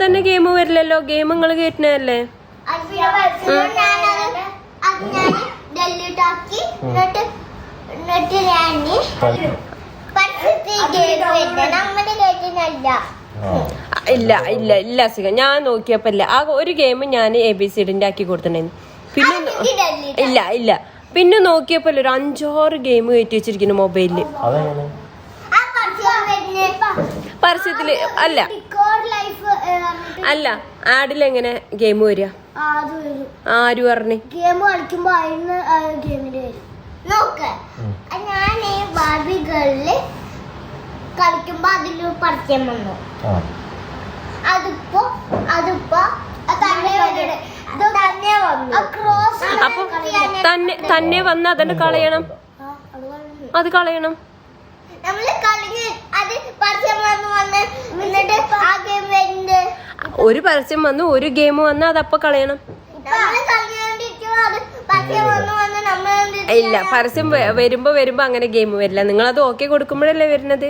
തന്നെ ഗെയിം വരില്ലല്ലോ, ഗെയിം നിങ്ങൾ കേറ്റുന്നതല്ലേ. ഇല്ല ഇല്ല ഇല്ല സിക, ഞാൻ നോക്കിയപ്പോ ഇല്ല. ആ ഒരു ഗെയിം ഞാൻ ABCD ആക്കി കൊടുത്തിട്ടുണ്ടായിരുന്നു. പിന്നെ ഇല്ല ഇല്ല, പിന്നെ നോക്കിയപ്പോ ഒരു 5-6 ഗെയിം കയറ്റി വെച്ചിരിക്കുന്നു മൊബൈലില്. പരസ്യത്തില് അല്ല അല്ല ആഡിലെങ്ങനെ ഗെയിം വരിക? ആര് പറഞ്ഞു? ഗെയിം കളിക്കുമ്പോ ഞാൻ ബാർബി ഗേളില് കളിക്കുമ്പോ അതില് പരസ്യം വന്നു. അതിപ്പോ അപ്പൊ തന്നെ വന്ന് അതിന്റെ കളയണം, അത് കളയണം. ഒരു പരസ്യം വന്നു, ഒരു ഗെയിം വന്ന് അതപ്പൊ കളയണം. ഇല്ല, പരസ്യം വരുമ്പോ അങ്ങനെ ഗെയിം വരില്ല. നിങ്ങൾ അത് ഓക്കെ കൊടുക്കുമ്പോഴല്ലേ വരുന്നത്.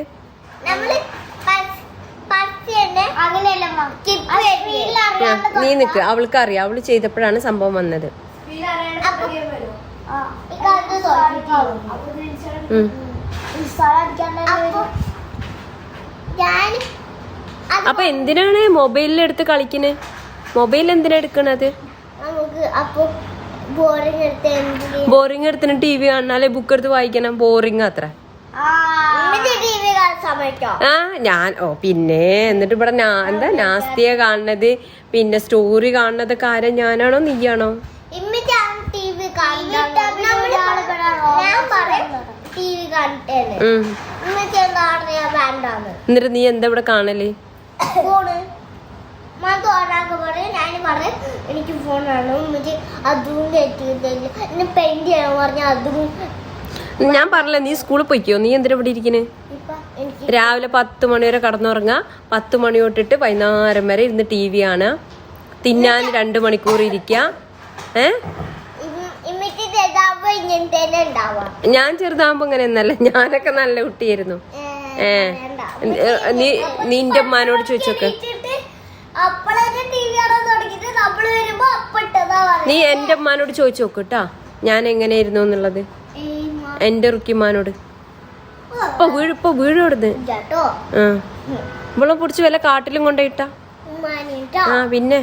നീ നിക്ക്, അവൾക്ക് അറിയാം, അവള് ചെയ്തപ്പോഴാണ് സംഭവം വന്നത്. അപ്പൊ എന്തിനാണ് മൊബൈലിൽ എടുത്ത് കളിക്കുന്നത്? മൊബൈൽ എന്തിനാ എടുക്കണത്? ബോറിംഗ് എടുത്തിന് TV കാണാനല്ലേ, ബുക്ക് എടുത്ത് വായിക്കണം. ബോറിംഗ് അത്ര. ഞാൻ പിന്നെ എന്നിട്ട് ഇവിടെ എന്താ നാസ്തിയ കാണുന്നത്, പിന്നെ സ്റ്റോറി കാണുന്നതൊക്കെ ആരാ, ഞാനാണോ നീയാണോ? എന്നിട്ട് നീ എന്താ ഇവിടെ കാണല്? എനിക്ക് ഫോൺ വേണം, അതും പെയിന്റ് ചെയ്യാൻ പറഞ്ഞ അതും. ഞാൻ പറഞ്ഞില്ല, നീ സ്കൂളിൽ പോയിക്കോ. നീ എന്തിനാ ഇവിടെ ഇരിക്കണ്? രാവിലെ 10 മണി വരെ കടന്നുറങ്ങാ, 10 മണി തൊട്ടിട്ട് വൈകുന്നേരം വരെ ഇരുന്ന് TV ആണ്, തിന്നാൻ 2 മണിക്കൂർ ഇരിക്കുക. ഞാൻ ചെറുതാകുമ്പോ ഇങ്ങനെ ഒന്നല്ല, ഞാനൊക്കെ നല്ല കുട്ടിയായിരുന്നു. നിന്റെ ഉമ്മാനോട് ചോദിച്ചോക്ക്. നീ എന്റെ ഉമ്മാനോട് ചോദിച്ചു നോക്ക് കേട്ടാ, ഞാൻ എങ്ങനെയായിരുന്നു എന്നുള്ളത്. എന്റെ റുക്കിമാനോട്. ഇപ്പൊ വീട് കൊടുത്ത് ഇവളെ പിടിച്ച് വല്ല കാട്ടിലും കൊണ്ടുപോയിട്ടാ. പിന്നെ